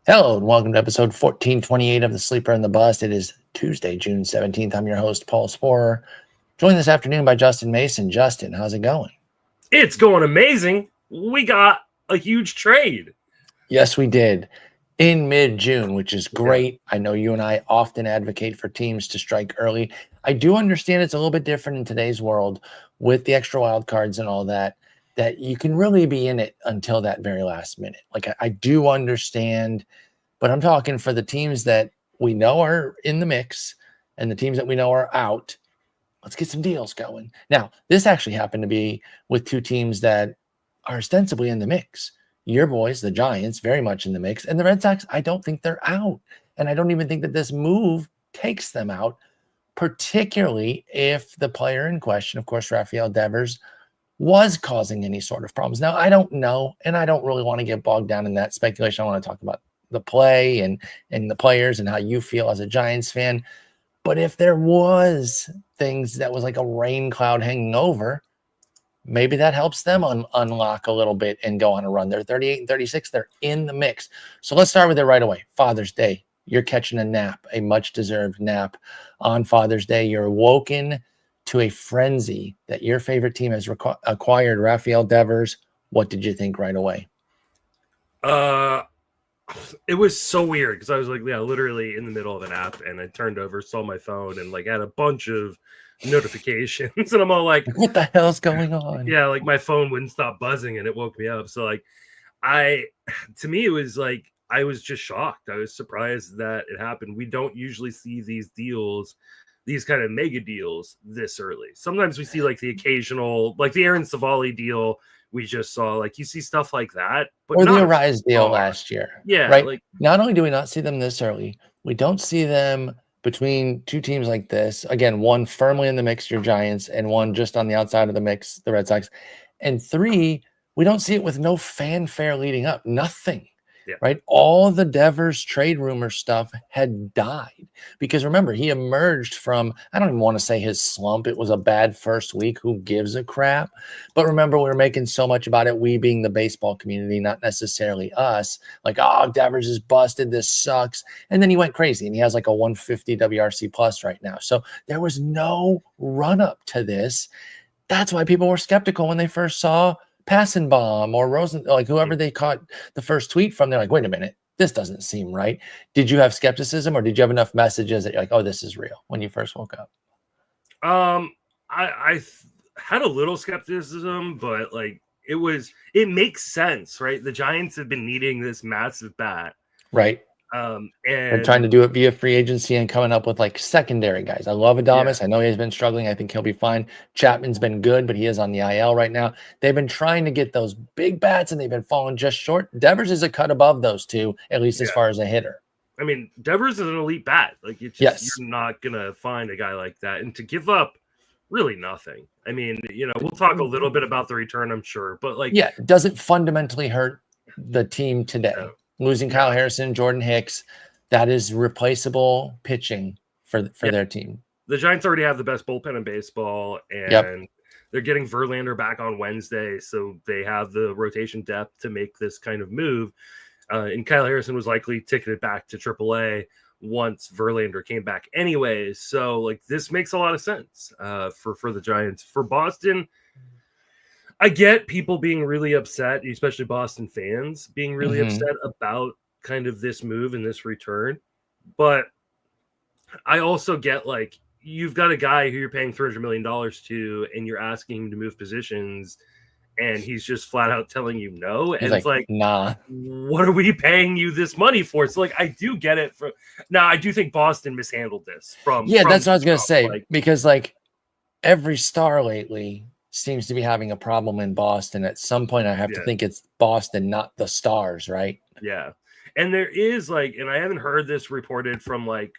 Hello and welcome to episode 1428 of The Sleeper and the Bust. It is Tuesday, June 17th. I'm your host, Paul Sporer. Joined this afternoon by Justin Mason. Justin, how's it going? It's going amazing. We got a huge trade. Yes, we did. In mid-June, which is great. I know you and I often advocate for teams to strike early. I do understand it's a little bit different in today's world with the extra wild cards and all that you can really be in it until that very last minute. Like I do understand, but I'm talking for the teams that we know are in the mix and the teams that we know are out. Let's get some deals going. Now, this actually happened to be with two teams that are ostensibly in the mix. Your boys, the Giants, very much in the mix. And the Red Sox, I don't think they're out. And I don't even think that this move takes them out, particularly if the player in question, of course, Rafael Devers, was causing any sort of problems. Now, I don't know, and I don't really want to get bogged down in that speculation. I want to talk about the play and the players and how you feel as a Giants fan. But if there was things that was like a rain cloud hanging over, maybe that helps them unlock a little bit and go on a run. They're 38 and 36. They're in the mix. So let's start with it right away. Father's Day. You're catching a nap, a much-deserved nap on Father's Day. You're awoken to a frenzy that your favorite team has acquired Rafael Devers. What did you think right away? It was so weird because I was like, literally in the middle of an app, and I turned over, saw my phone, and like had a bunch of notifications, and I'm all like, what the hell's going on? Yeah, like my phone wouldn't stop buzzing, and it woke me up. So like, to me, it was like I was just shocked. I was surprised that it happened. We don't usually see these deals, these kind of mega deals this early. Sometimes we see like the occasional, like the Aaron Savali deal we just saw. Like you see stuff like that, but or the Arise deal last year. Yeah, right. Like not only do we not see them this early, we don't see them between two teams like this. Again, one firmly in the mix, your Giants, and one just on the outside of the mix, the Red Sox. And three, we don't see it with no fanfare leading up. Nothing. Yeah. Right. All the Devers trade rumor stuff had died because remember, he emerged from, I don't even want to say his slump. It was a bad first week. Who gives a crap? But remember, we were making so much about it. We being the baseball community, not necessarily us. Like, oh, Devers is busted. This sucks. And then he went crazy and he has like a 150 WRC plus right now. So there was no run up to this. That's why people were skeptical when they first saw Passenbaum or Rosen, like whoever they caught the first tweet from. They're like, wait a minute, this doesn't seem right. Did you have skepticism or did you have enough messages that you're like, oh, this is real when you first woke up? I had a little skepticism, but like it makes sense, right? The Giants have been needing this massive bat. Right. And they're trying to do it via free agency and coming up with like secondary guys. I love Adames. Yeah. I know he's been struggling. I think he'll be fine. Chapman's been good, but he is on the IL right now. They've been trying to get those big bats and they've been falling just short. Devers is a cut above those two, at least as far as a hitter. I mean, Devers is an elite bat. Like it's just, you're not going to find a guy like that. And to give up really nothing. I mean, we'll talk a little bit about the return, I'm sure, but like, yeah, does it fundamentally hurt the team today? No. Losing Kyle Harrison, Jordan Hicks, that is replaceable pitching for their team. The Giants already have the best bullpen in baseball, and they're getting Verlander back on Wednesday, so they have the rotation depth to make this kind of move. And Kyle Harrison was likely ticketed back to AAA once Verlander came back anyway. So, like, this makes a lot of sense for the Giants. For Boston, I get people being really upset, especially Boston fans being really upset about kind of this move and this return. But I also get, like, you've got a guy who you're paying $300 million to, and you're asking him to move positions, and he's just flat out telling you no. And it's like, nah, what are we paying you this money for? So, like, I do get it. Now, I do think Boston mishandled this that's what I was going to say. Because, like, every star lately seems to be having a problem in Boston. At some point, I have to think it's Boston, not the Stars, right? Yeah. And there is, like, and I haven't heard this reported from, like,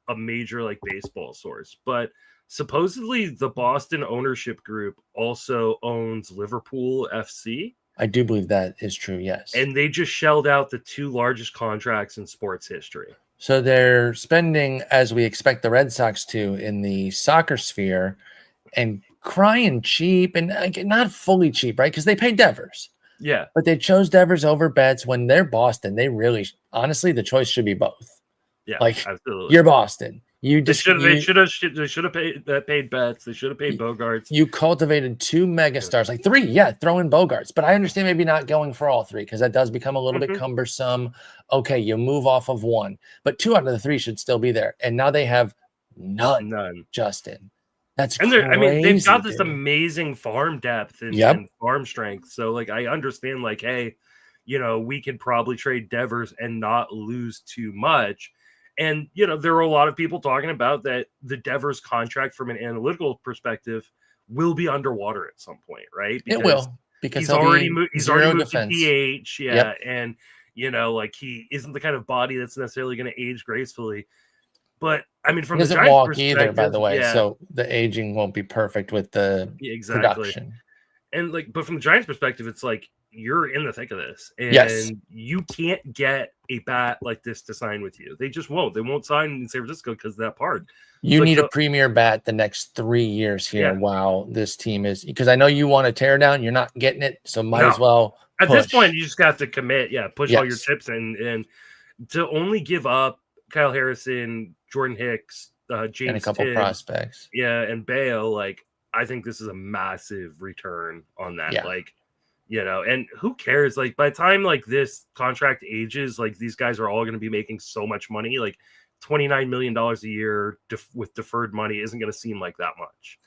a major, like, baseball source, but supposedly the Boston ownership group also owns Liverpool FC. I do believe that is true, yes. And they just shelled out the two largest contracts in sports history. So they're spending, as we expect the Red Sox to, in the soccer sphere, and crying cheap, and not fully cheap, right? Because they paid Devers. Yeah. But they chose Devers over Betts. When they're Boston, they really, honestly, the choice should be both. Yeah, Like, absolutely. you're Boston. They should have paid Betts. They should have paid Bogarts. You cultivated 2 megastars, like 3, yeah, throw in Bogarts. But I understand maybe not going for all 3 because that does become a little bit cumbersome. Okay, you move off of 1, but 2 out of the 3 should still be there. And now they have none. Justin. That's and crazy. I mean, they've got this amazing farm depth and farm strength. So, like, I understand, like, hey, you know, we could probably trade Devers and not lose too much. And, you know, there are a lot of people talking about that the Devers contract from an analytical perspective will be underwater at some point, right? Because it will, because he's already moved defense. to DH. Yeah. And, you know, like, he isn't the kind of body that's necessarily going to age gracefully. But I mean, from the Giants' walk perspective, either, by the way, so the aging won't be perfect with the production. And like, but from the Giants' perspective, it's like you're in the thick of this, and you can't get a bat like this to sign with you. They just won't. They won't sign in San Francisco because of that part. You need a premier bat the next 3 years here. While this team is, because I know you want to tear down, you're not getting it, so might as well. At this point, you just have to commit. Yeah, push all your chips in, and to only give up Kyle Harrison, Jordan Hicks, James and a couple Tibbs, prospects, and Bale. Like, I think this is a massive return on that. Yeah. Like, you know, and who cares? Like, by the time like this contract ages, like these guys are all going to be making so much money. Like, $29 million a year with deferred money isn't going to seem like that much.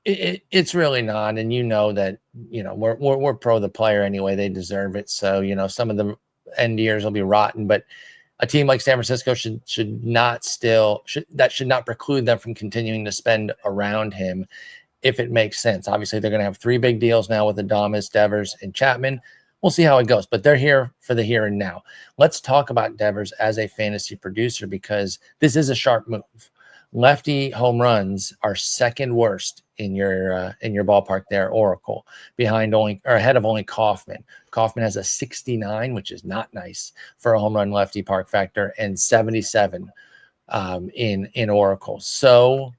It's really not. And you know that, you know, we're pro the player anyway. They deserve it. So, you know, some of the end years will be rotten, but a team like San Francisco should not preclude them from continuing to spend around him if it makes sense. Obviously, they're going to have 3 big deals now with Adames, Devers, and Chapman. We'll see how it goes, but they're here for the here and now. Let's talk about Devers as a fantasy producer, because this is a sharp move. Lefty home runs are second worst in your ballpark there, Oracle, ahead of only Kaufman. Kaufman has a 69, which is not nice for a home run lefty park factor, and 77 in Oracle. So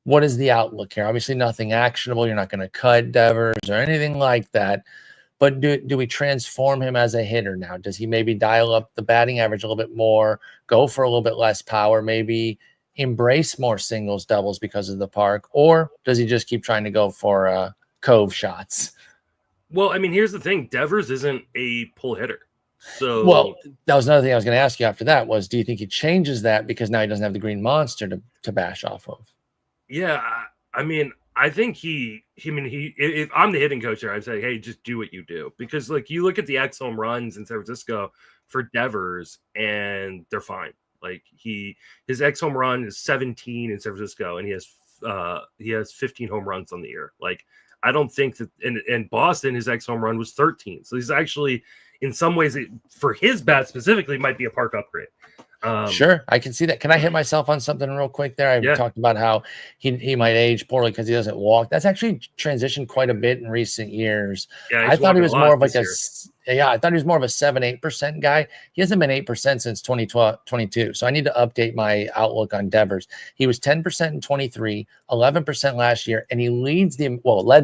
what is the outlook here? Obviously nothing actionable. You're not going to cut Devers or anything like that. But do we transform him as a hitter now? Does he maybe dial up the batting average a little bit more, go for a little bit less power, maybe embrace more singles, doubles because of the park? Or does he just keep trying to go for cove shots? Well, I mean, here's the thing. Devers isn't a pull hitter. So, well, that was another thing I was going to ask you after that was, do you think he changes that because now he doesn't have the green monster to bash off of? Yeah, I mean, I think if I'm the hitting coach there, I'd say, hey, just do what you do. Because, like, you look at the X home runs in San Francisco for Devers, and they're fine. Like, his X home run is 17 in San Francisco, and he has 15 home runs on the year. Like, I don't think that in Boston, his X home run was 13. So he's actually, in some ways, for his bat specifically, might be a park upgrade. Sure, I can see that. Can I hit myself on something real quick there? I talked about how he might age poorly because he doesn't walk. That's actually transitioned quite a bit in recent years. Yeah, I thought he was more of like I thought he was more of a 7-8% guy. He hasn't been 8% since 2022. So I need to update my outlook on Devers. He was 10% in 23, 11% last year, and he led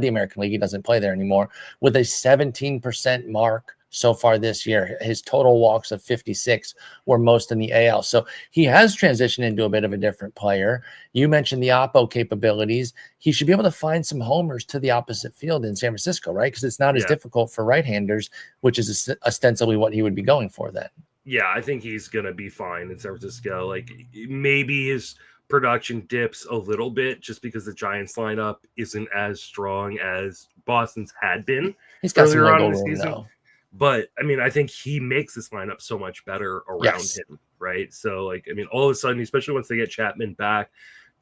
the American League. He doesn't play there anymore with a 17% mark so far this year. His total walks of 56 were most in the AL. So he has transitioned into a bit of a different player. You mentioned the oppo capabilities. He should be able to find some homers to the opposite field in San Francisco, right? Because it's not as difficult for right-handers, which is ostensibly what he would be going for then. Yeah, I think he's going to be fine in San Francisco. Like, maybe his production dips a little bit just because the Giants lineup isn't as strong as Boston's had been. He's got some wiggle room, though. But, I mean, I think he makes this lineup so much better around him, right? So, like, I mean, all of a sudden, especially once they get Chapman back,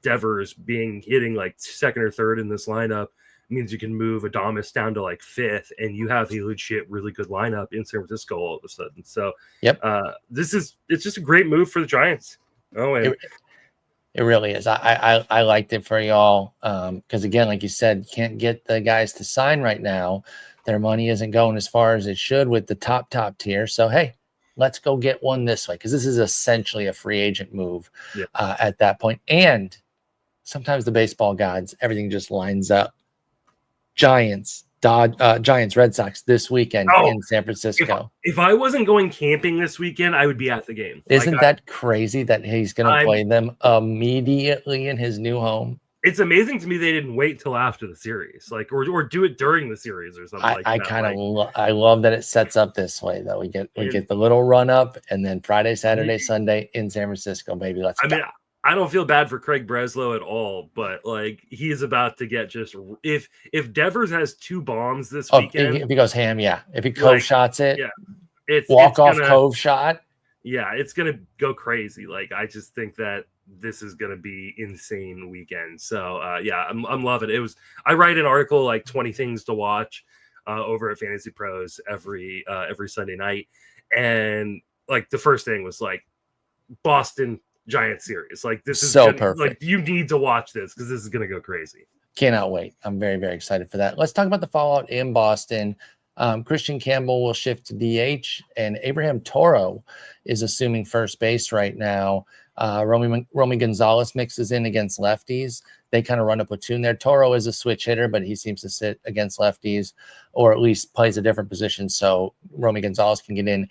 Devers hitting like second or third in this lineup means you can move Adames down to like fifth, and you have a legit really good lineup in San Francisco all of a sudden. So, it's just a great move for the Giants. Oh, and it really is. I liked it for y'all because, again, like you said, you can't get the guys to sign right now. Their money isn't going as far as it should with the top tier. So, hey, let's go get one this way, because this is essentially a free agent move at that point. And sometimes the baseball gods, everything just lines up. Giants, Giants Red Sox this weekend Oh, in San Francisco. if I wasn't going camping this weekend, I would be at the game. Isn't that crazy that he's going to I'm play them immediately in his new home? It's amazing to me they didn't wait till after the series, like or do it during the series or something like I that. kind of I love that it sets up this way though. We get the little run up and then Friday, Saturday, Sunday in San Francisco, baby. Let's go. I mean, I don't feel bad for Craig Breslow at all, but like he's about to get just if Devers has 2 bombs this weekend, if he goes ham, yeah. If he cove shots it, yeah, it's off cove shot. Yeah, it's gonna go crazy. Like I just think that this is gonna be insane weekend. So yeah, I'm loving it. I write an article like 20 things to watch over at Fantasy Pros every Sunday night, and like the first thing was like Boston Giants series. Like this is so perfect. Like you need to watch this because this is gonna go crazy. Cannot wait. I'm very, very excited for that. Let's talk about the fallout in Boston. Christian Campbell will shift to DH, and Abraham Toro is assuming first base right now. Romy Gonzalez mixes in against lefties. They kind of run a platoon there. Toro is a switch hitter, but he seems to sit against lefties, or at least plays a different position, so Romy Gonzalez can get in.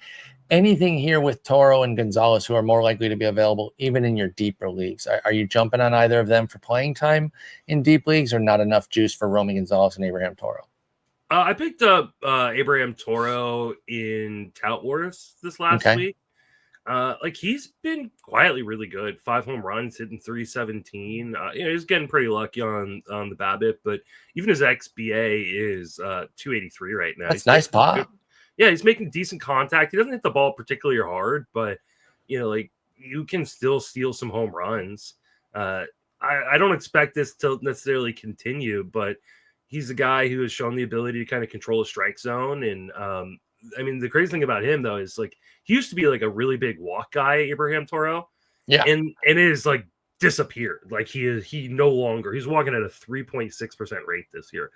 Anything here with Toro and Gonzalez, who are more likely to be available even in your deeper leagues? Are you jumping on either of them for playing time in deep leagues, or not enough juice for Romy Gonzalez and Abraham Toro? I picked up Abraham Toro in Tout Wars this last week. Like he's been quietly really good. 5 home runs, hitting 317. He's getting pretty lucky on the BABIP, but even his XBA is 283 right now. That's nice pop. Yeah, he's making decent contact. He doesn't hit the ball particularly hard, but like you can still steal some home runs. I don't expect this to necessarily continue, but he's a guy who has shown the ability to kind of control a strike zone. And I mean, the crazy thing about him though is like he used to be like a really big walk guy, Abraham Toro. Yeah, and it is like disappeared. Like he no longer, he's walking at a 3.6% rate this year.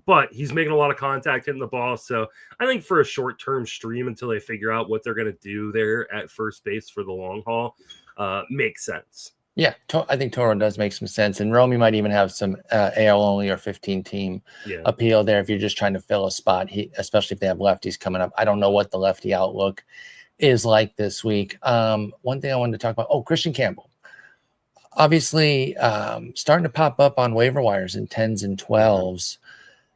But he's making a lot of contact hitting the ball. So I think for a short-term stream until they figure out what they're going to do there at first base for the long haul, makes sense. Yeah, I think Toro does make some sense. And Romy might even have some AL only or 15 team appeal there if you're just trying to fill a spot, especially if they have lefties coming up. I don't know what the lefty outlook is like this week. One thing I wanted to talk about, Christian Campbell. Obviously, starting to pop up on waiver wires in 10s and 12s.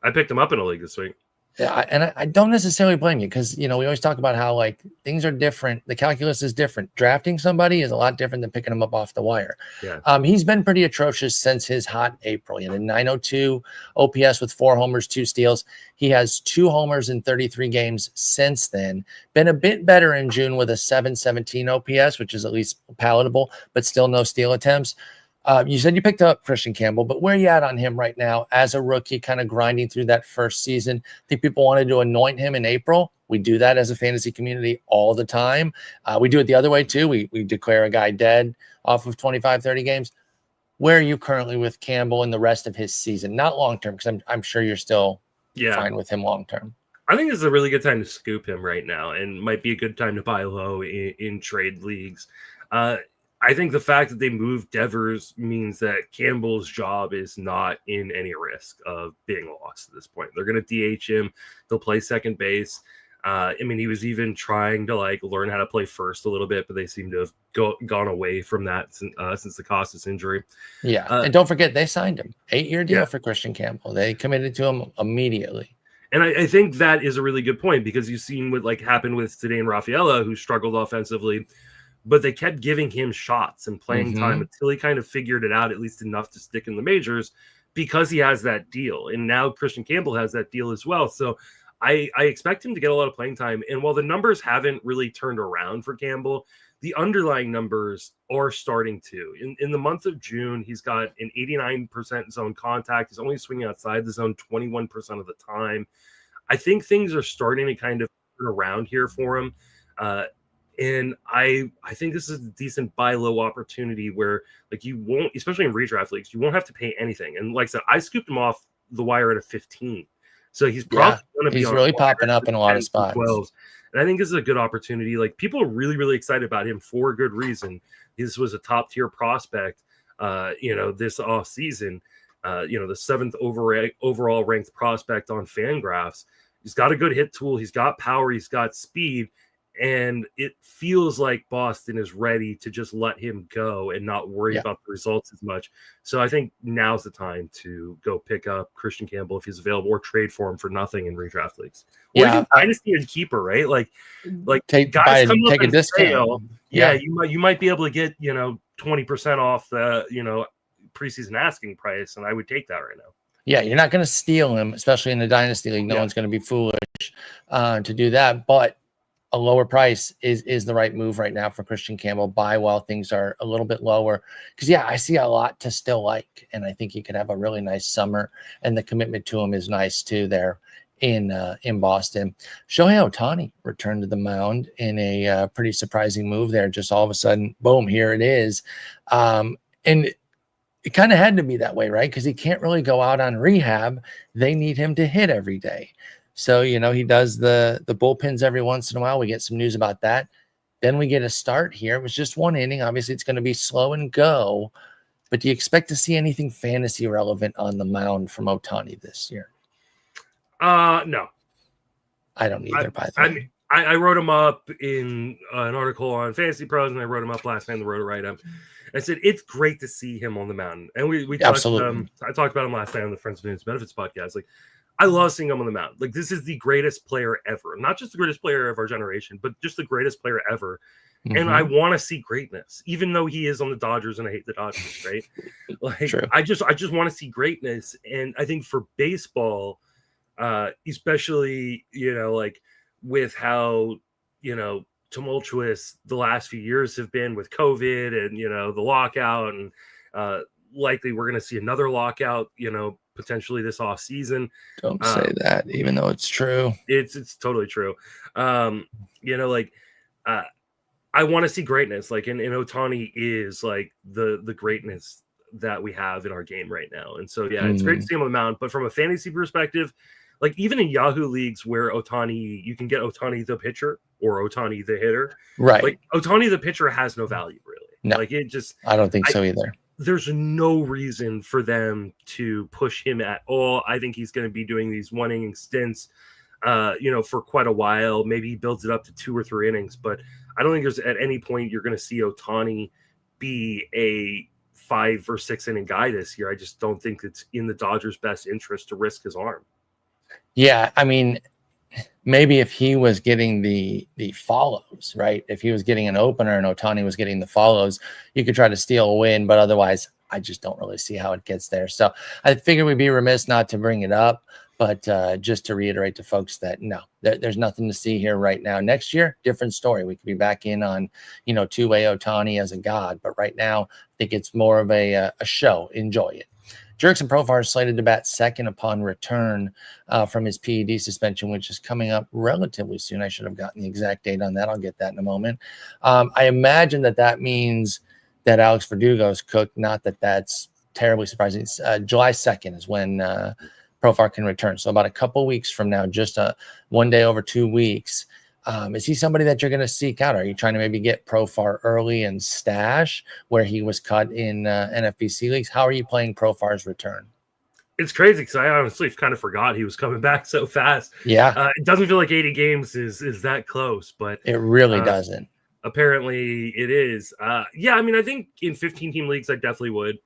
I picked him up in a league this week. Yeah, and I don't necessarily blame you because, we always talk about how, like, things are different. The calculus is different. Drafting somebody is a lot different than picking them up off the wire. Yeah. He's been pretty atrocious since his hot April. He had a 902 OPS with 4 homers, 2 steals. He has 2 homers in 33 games since then. Been a bit better in June with a 717 OPS, which is at least palatable, but still no steal attempts. You said you picked up Christian Campbell, but where are you at on him right now as a rookie, kind of grinding through that first season? I think people wanted to anoint him in April. We do that as a fantasy community all the time. We do it the other way too. We declare a guy dead off of 25, 30 games. Where are you currently with Campbell and the rest of his season? Not long-term, because I'm sure you're still fine with him long-term. I think this is a really good time to scoop him right now and might be a good time to buy low in trade leagues. I think the fact that they moved Devers means that Campbell's job is not in any risk of being lost at this point. They're going to DH him. He'll play second base. I mean, he was even trying to like learn how to play first a little bit, but they seem to have gone away from that since the Costas injury. Yeah, and don't forget they signed him 8-year deal for Christian Campbell. They committed to him immediately. And I think that is a really good point because you've seen what like happened with Ceddanne Rafaela, who struggled offensively. But they kept giving him shots and playing time until he kind of figured it out, at least enough to stick in the majors because he has that deal. And now Christian Campbell has that deal as well. So I expect him to get a lot of playing time. And while the numbers haven't really turned around for Campbell, the underlying numbers are starting to. In the month of June, he's got an 89% zone contact. He's only swinging outside the zone 21% of the time. I think things are starting to kind of turn around here for him. And I think this is a decent buy low opportunity where like you won't, especially in redraft leagues, you won't have to pay anything. And like I said, I scooped him off the wire at a 15. So he's probably going to be really popping up in a lot of spots. 12s. And I think this is a good opportunity. Like people are really, really excited about him for good reason. This was a top tier prospect, this off season. the 7th overall ranked prospect on Fangraphs. He's got a good hit tool. He's got power. He's got speed. And it feels like Boston is ready to just let him go and not worry about the results as much. So I think now's the time to go pick up Christian Campbell if he's available, or trade for him for nothing in redraft leagues. Or even dynasty and keeper, right? Like guys come up and fail. Yeah, you might be able to get 20% off the preseason asking price, and I would take that right now. Yeah, you're not going to steal him, especially in the dynasty league. No one's going to be foolish to do that, but a lower price is the right move right now for Christian Campbell. Buy while things are a little bit lower, because I see a lot to still like, and I think he could have a really nice summer, and the commitment to him is nice too there in Boston. Shohei Ohtani returned to the mound in a pretty surprising move there. Just all of a sudden, boom, here it is, and it kind of had to be that way, right? Because he can't really go out on rehab. They need him to hit every day. So, he does the bullpens every once in a while. We get some news about that. Then we get a start here. It was just one inning. Obviously, it's going to be slow and go. But do you expect to see anything fantasy relevant on the mound from Ohtani this year? No. I don't either, by the way. I wrote him up in an article on Fantasy Pros, and I wrote him up last night in the Roto Write-Up. I said, it's great to see him on the mound. And we talked, I talked about him last night on the Friends of News Benefits podcast. Like, I love seeing him on the mound. Like, this is the greatest player ever. Not just the greatest player of our generation, but just the greatest player ever. Mm-hmm. And I want to see greatness, even though he is on the Dodgers and I hate the Dodgers, right? Like, true. I just want to see greatness. And I think for baseball, especially, like with how, tumultuous the last few years have been with COVID and, the lockout, and likely we're going to see another lockout, potentially this off season. Don't say that, even though it's true. It's totally true. I want to see greatness, like, and Ohtani is like the greatness that we have in our game right now. And so, it's great to see him on the mound, but from a fantasy perspective, like even in Yahoo leagues where you can get Ohtani the pitcher or Ohtani the hitter, right? Like Ohtani the pitcher has no value really. No, like I don't think so either. There's no reason for them to push him at all. I think he's going to be doing these 1 inning stints, for quite a while. Maybe he builds it up to 2 or 3 innings, but I don't think there's at any point you're going to see Ohtani be a 5 or 6 inning guy this year. I just don't think it's in the Dodgers' best interest to risk his arm. Yeah, I mean, maybe if he was getting the follows, right? If he was getting an opener and Ohtani was getting the follows, you could try to steal a win, but otherwise, I just don't really see how it gets there. So I figure we'd be remiss not to bring it up, but just to reiterate to folks that no, there's nothing to see here right now. Next year, different story. We could be back in on, two-way Ohtani as a god, but right now, I think it's more of a show. Enjoy it. Jurickson Profar is slated to bat second upon return from his PED suspension, which is coming up relatively soon. I should have gotten the exact date on that. I'll get that in a moment. I imagine that means that Alex Verdugo's cooked. Not that that's terribly surprising. July 2nd is when Profar can return. So about a couple weeks from now, just 1 day over 2 weeks. Is he somebody that you're going to seek out? Are you trying to maybe get Profar early and stash where he was cut in NFBC leagues? How are you playing Profar's return? It's crazy because I honestly kind of forgot he was coming back so fast. Yeah. It doesn't feel like 80 games is that close, but it really doesn't. Apparently it is. I mean, I think in 15-team leagues, I definitely would.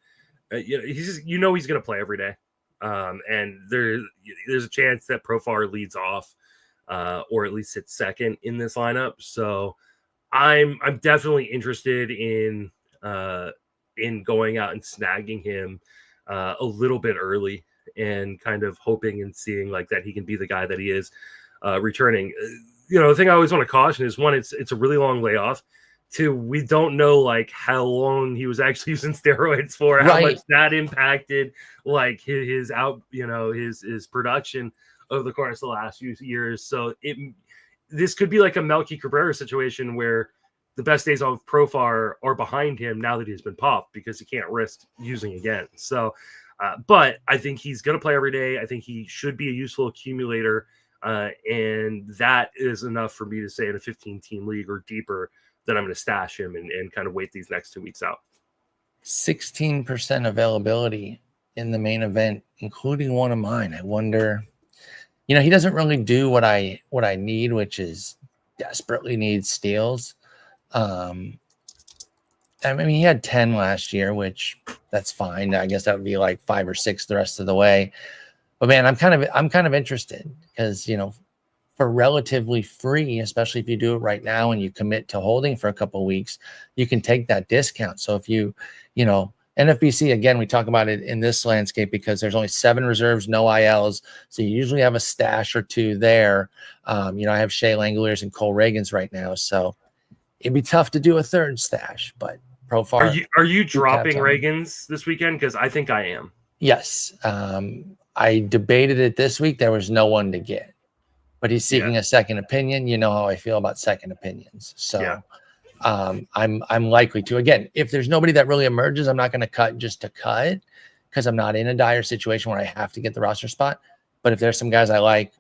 He's going to play every day. And there's a chance that Profar leads off. Or at least hit second in this lineup. So I'm definitely interested in going out and snagging him a little bit early and kind of hoping and seeing like that he can be the guy that he is returning. The thing I always want to caution is, one, it's a really long layoff. 2, we don't know like how long he was actually using steroids for, how much that impacted like his production over the course of the last few years. So this could be like a Melky Cabrera situation where the best days of Profar are behind him now that he's been popped because he can't risk using again. So, but I think he's going to play every day. I think he should be a useful accumulator. And that is enough for me to say in a 15-team league or deeper that I'm going to stash him and kind of wait these next 2 weeks out. 16% availability in the main event, including one of mine. I wonder, he doesn't really do what I need, which is desperately need steals. I mean, he had 10 last year, which that's fine. I guess that would be like 5 or 6 the rest of the way. But man, I'm kind of interested because, for relatively free, especially if you do it right now and you commit to holding for a couple of weeks, you can take that discount. So if NFBC, again, we talk about it in this landscape because there's only 7 reserves, no ILs. So you usually have a stash or 2 there. I have Shea Langoliers and Cole Reagans right now. So it'd be tough to do a third stash, but Profar. Are you dropping Reagans this weekend? Because I think I am. Yes. I debated it this week. There was no one to get. But he's seeking a second opinion. You know how I feel about second opinions. So I'm likely to. Again, if there's nobody that really emerges, I'm not going to cut just to cut because I'm not in a dire situation where I have to get the roster spot. But if there's some guys I like,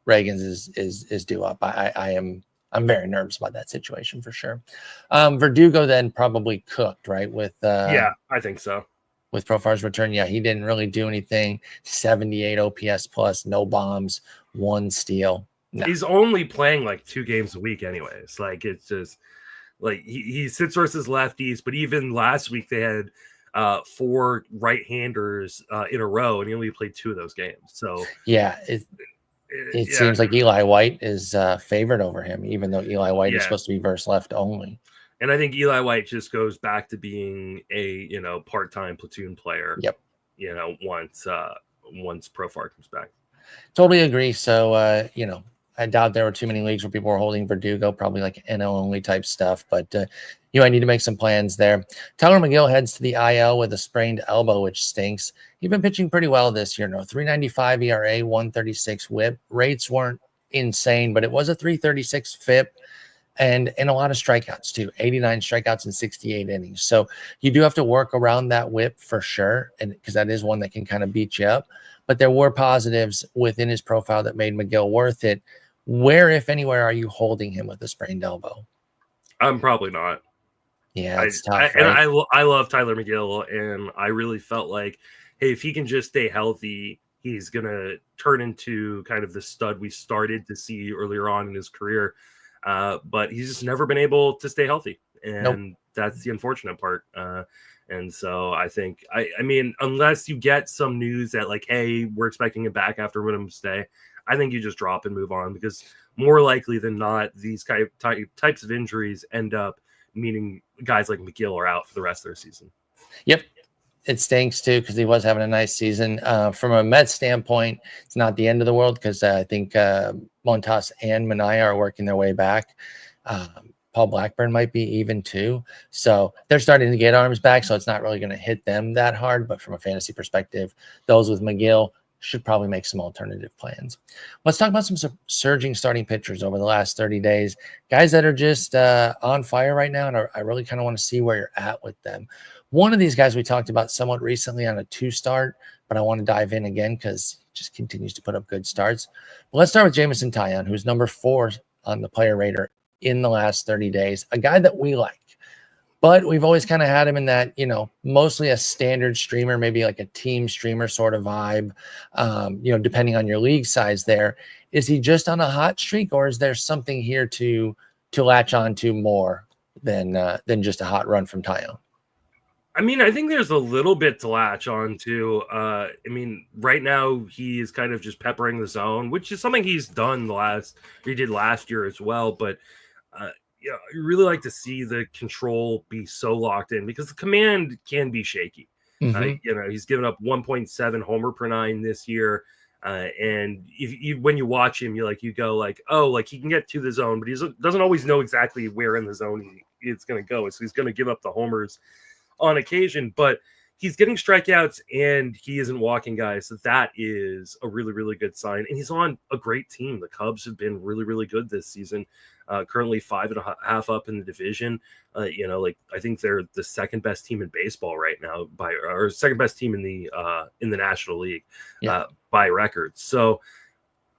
Reagans is due up. I'm very nervous about that situation for sure. Verdugo then probably cooked, right? With I think so. With Profar's return, he didn't really do anything. 78 OPS plus, no bombs, 1 steal. No. He's only playing like 2 games a week anyways. Like it's just like he sits versus lefties, but even last week they had 4 right-handers in a row, and he only played 2 of those games. So it seems like Eli White is favored over him, even though Eli White is supposed to be verse left only. And I think Eli White just goes back to being a part-time platoon player. Yep. Once Profar comes back. Totally agree. So I doubt there were too many leagues where people were holding Verdugo, probably like NL only type stuff. But I need to make some plans there. Tyler McGill heads to the IL with a sprained elbow, which stinks. He's been pitching pretty well this year. 3.95 ERA, 1.36 WHIP. Rates weren't insane, but it was a 3.36 FIP. And a lot of strikeouts too, 89 strikeouts in 68 innings. So you do have to work around that whip for sure, and because that is one that can kind of beat you up. But there were positives within his profile that made McGill worth it. Where, if anywhere, are you holding him with a sprained elbow? I'm probably not. Yeah, it's tough. Right? And I love Tyler McGill, and I really felt like, hey, if he can just stay healthy, he's gonna turn into kind of the stud we started to see earlier on in his career. But he's just never been able to stay healthy. And that's the unfortunate part. And so I think, I mean, unless you get some news that like, hey, we're expecting him back after a minimum stay, I think you just drop and move on, because more likely than not, these types of injuries end up meaning guys like McGill are out for the rest of their season. Yep. It stinks too, because he was having a nice season. From a Mets standpoint, it's not the end of the world, because I think Montas and Minaya are working their way back. Paul Blackburn might be even too. So they're starting to get arms back, so it's not really going to hit them that hard. But from a fantasy perspective, those with McGill should probably make some alternative plans. Let's talk about some surging starting pitchers over the last 30 days. Guys that are just on fire right now, and I really kind of want to see where you're at with them. One of these guys we talked about somewhat recently on a 2-start, but I want to dive in again because he just continues to put up good starts. But let's start with Jameson Taillon, who's number 4 on the player rater in the last 30 days, a guy that we like. But we've always kind of had him in that, mostly a standard streamer, maybe like a team streamer sort of vibe, depending on your league size there. Is he just on a hot streak, or is there something here to latch on to more than just a hot run from Taillon? I mean, I think there's a little bit to latch on to. I mean, right now he is kind of just peppering the zone, which is something he's done he did last year as well. But I really like to see the control be so locked in, because the command can be shaky. Mm-hmm. He's given up 1.7 homer per 9 this year. And when you watch him, you go like, oh, like he can get to the zone, but he doesn't always know exactly where in the zone it's going to go. So he's going to give up the homers on occasion, but he's getting strikeouts and he isn't walking guys. So that is a really, really good sign. And he's on a great team. The Cubs have been really, really good this season. Currently 5.5 up in the division. I think they're the second best team in baseball right now or second best team in the National League by record. So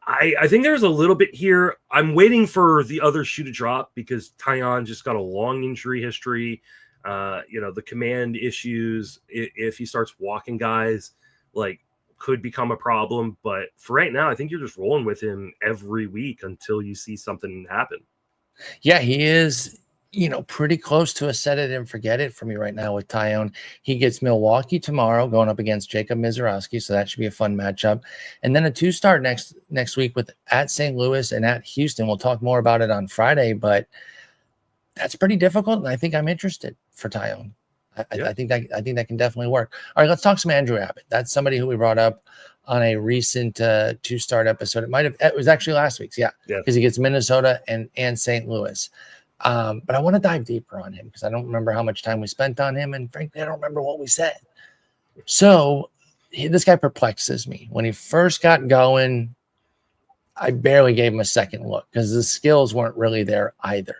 I think there's a little bit here. I'm waiting for the other shoe to drop, because Taillon just got a long injury history. The command issues, if he starts walking guys, like, could become a problem. But for right now, I think you're just rolling with him every week until you see something happen. Yeah, he is, pretty close to a set it and forget it for me right now with Tyone. He gets Milwaukee tomorrow going up against Jacob Mizorowski, so that should be a fun matchup. And then a two-start next week with at St. Louis and at Houston. We'll talk more about it on Friday, but that's pretty difficult, and I think I'm interested for Tyone. I think that can definitely work. All right, let's talk some Andrew Abbott. That's somebody who we brought up on a recent two-start episode. It was actually last week's, because he gets Minnesota and St. Louis. But I want to dive deeper on him because I don't remember how much time we spent on him, and frankly, I don't remember what we said. So this guy perplexes me. When he first got going, I barely gave him a second look because the skills weren't really there either.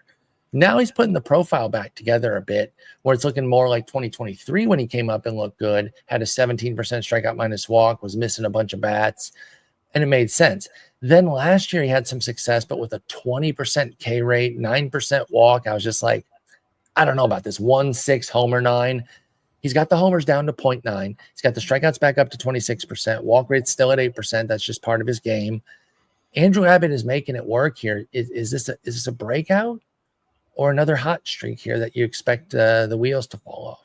Now he's putting the profile back together a bit where it's looking more like 2023 when he came up and looked good, had a 17% strikeout minus walk, was missing a bunch of bats, and it made sense. Then last year he had some success, but with a 20% K rate, 9% walk, I was just like, I don't know about this. 1.6 homer 9. He's got the homers down to 0.9. He's got the strikeouts back up to 26%. Walk rate's still at 8%. That's just part of his game. Andrew Abbott is making it work here. Is this a breakout or another hot streak here that you expect the wheels to fall off?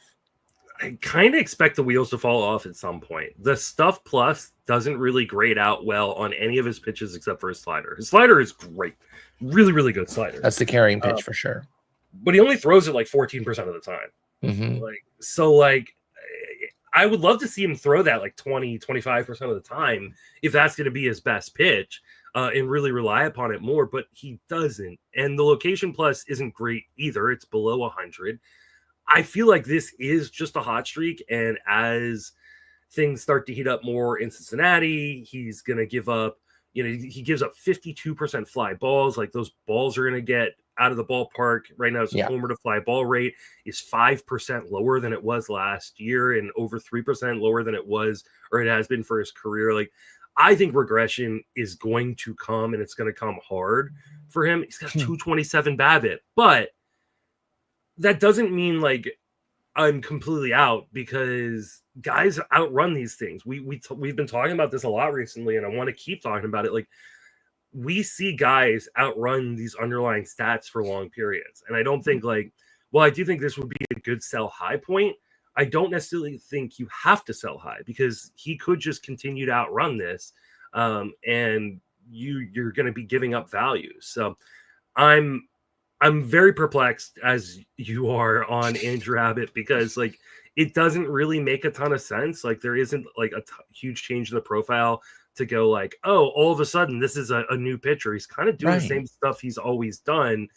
I kind of expect the wheels to fall off at some point. The stuff plus doesn't really grade out well on any of his pitches except for his slider. His slider is great. Really, really good slider. That's the carrying pitch for sure. But he only throws it like 14% of the time. Mm-hmm. I would love to see him throw that like 20, 25% of the time if that's going to be his best pitch and really rely upon it more, but he doesn't. And the location plus isn't great either. It's below 100. I feel like this is just a hot streak, and as things start to heat up more in Cincinnati, he's going to give up, he gives up 52% fly balls. Like, those balls are going to get out of the ballpark. Right now, his homer to fly ball rate is 5% lower than it was last year and over 3% lower than it has been for his career. Like, I think regression is going to come, and it's going to come hard for him. He's got 227 BABIP, but that doesn't mean like I'm completely out, because guys outrun these things. We've been talking about this a lot recently, and I want to keep talking about it. Like, we see guys outrun these underlying stats for long periods. And I don't think I do think this would be a good sell high point. I don't necessarily think you have to sell high, because he could just continue to outrun this. And you're going to be giving up value. So I'm very perplexed, as you are, on Andrew Abbott, because it doesn't really make a ton of sense. Like, there isn't like a huge change in the profile to go like, oh, all of a sudden this is a new pitcher. He's kind of doing the same stuff he's always done.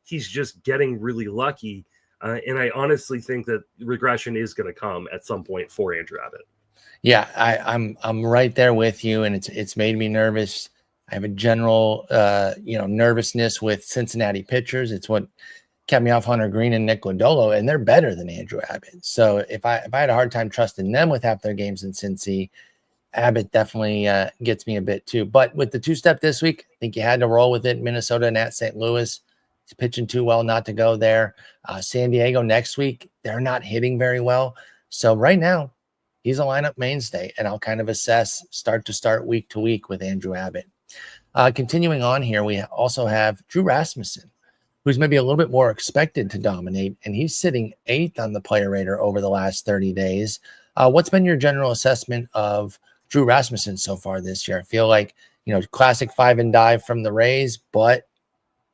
He's just getting really lucky. And I honestly think that regression is going to come at some point for Andrew Abbott. Yeah, I'm right there with you, and it's made me nervous. I have a general nervousness with Cincinnati pitchers. It's what kept me off Hunter Green and Nick Lodolo, and they're better than Andrew Abbott. So if I had a hard time trusting them with half their games in Cincy, Abbott definitely gets me a bit too. But with the two-step this week, I think you had to roll with it. Minnesota and at St. Louis. He's pitching too well not to go there. San Diego next week, they're not hitting very well. So right now, he's a lineup mainstay, and I'll kind of assess start to start, week to week with Andrew Abbott. Continuing on here, we also have Drew Rasmussen, who's maybe a little bit more expected to dominate, and he's sitting 8th on the player rater over the last 30 days. What's been your general assessment of Drew Rasmussen so far this year? I feel like, classic 5 and dive from the Rays, but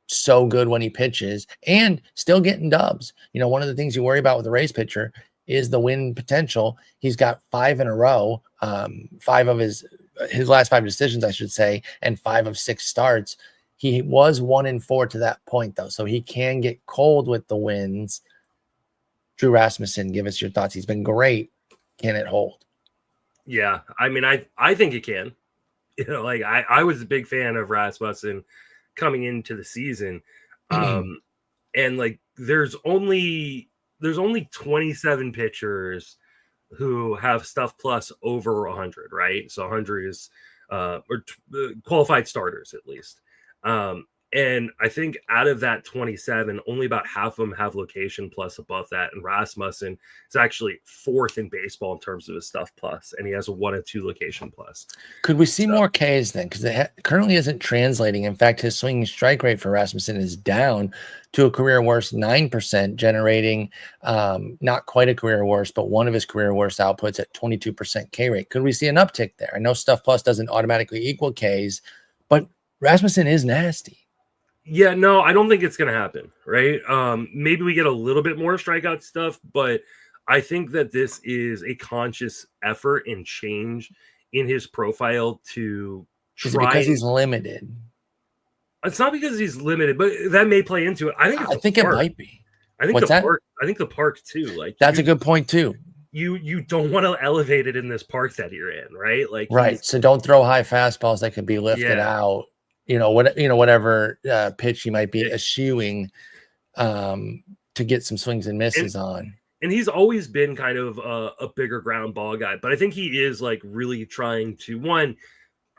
so good when he pitches and still getting dubs. One of the things you worry about with the Rays pitcher is the win potential. He's got 5 in a row, 5 of his last 5 decisions, I should say, and 5 of 6 starts. He was 1-4 to that point, though, so he can get cold with the wins. Drew Rasmussen, give us your thoughts. He's been great. Can it hold? Yeah, I mean, I think it can. I was a big fan of Rasmussen coming into the season, and there's only 27 pitchers who have stuff plus over 100, right? So 100 is qualified starters at least. And I think out of that 27, only about half of them have location plus above that. And Rasmussen is actually fourth in baseball in terms of his stuff plus, and he has a 1 and 2 location plus. Could we see more Ks then? Because it currently isn't translating. In fact, his swinging strike rate for Rasmussen is down to a career worst 9%, generating not quite a career worst, but one of his career worst outputs at 22% K rate. Could we see an uptick there? I know stuff plus doesn't automatically equal Ks, but Rasmussen is nasty. Yeah, no, I don't think it's going to happen, right? Maybe we get a little bit more strikeout stuff, but I think that this is a conscious effort and change in his profile to try. Is it because he's limited? It's not because he's limited, but that may play into it. I think it might be. I think park. I think the park too. Like that's a good point too. You don't want to elevate it in this park that you're in, right? Like right. So don't throw high fastballs that could be lifted out. Whatever pitch he might be eschewing to get some swings and misses on. And he's always been kind of a bigger ground ball guy, but I think he is like really trying to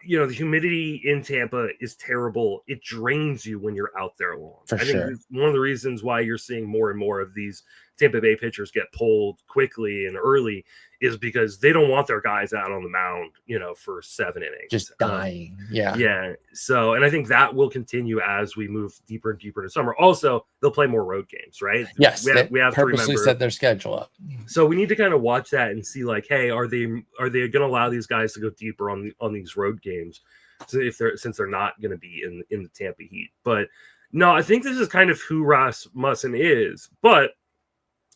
the humidity in Tampa is terrible. It drains you when you're out there long. I think one of the reasons why you're seeing more and more of these Tampa Bay pitchers get pulled quickly and early is because they don't want their guys out on the mound, for 7 innings. Just dying. Yeah. So, and I think that will continue as we move deeper and deeper into summer. Also, they'll play more road games, right? Yes. We have purposely set their schedule up. So we need to kind of watch that and see like, hey, are they going to allow these guys to go deeper on these road games? So since they're not going to be in the Tampa Heat. But no, I think this is kind of who Rasmussen is, but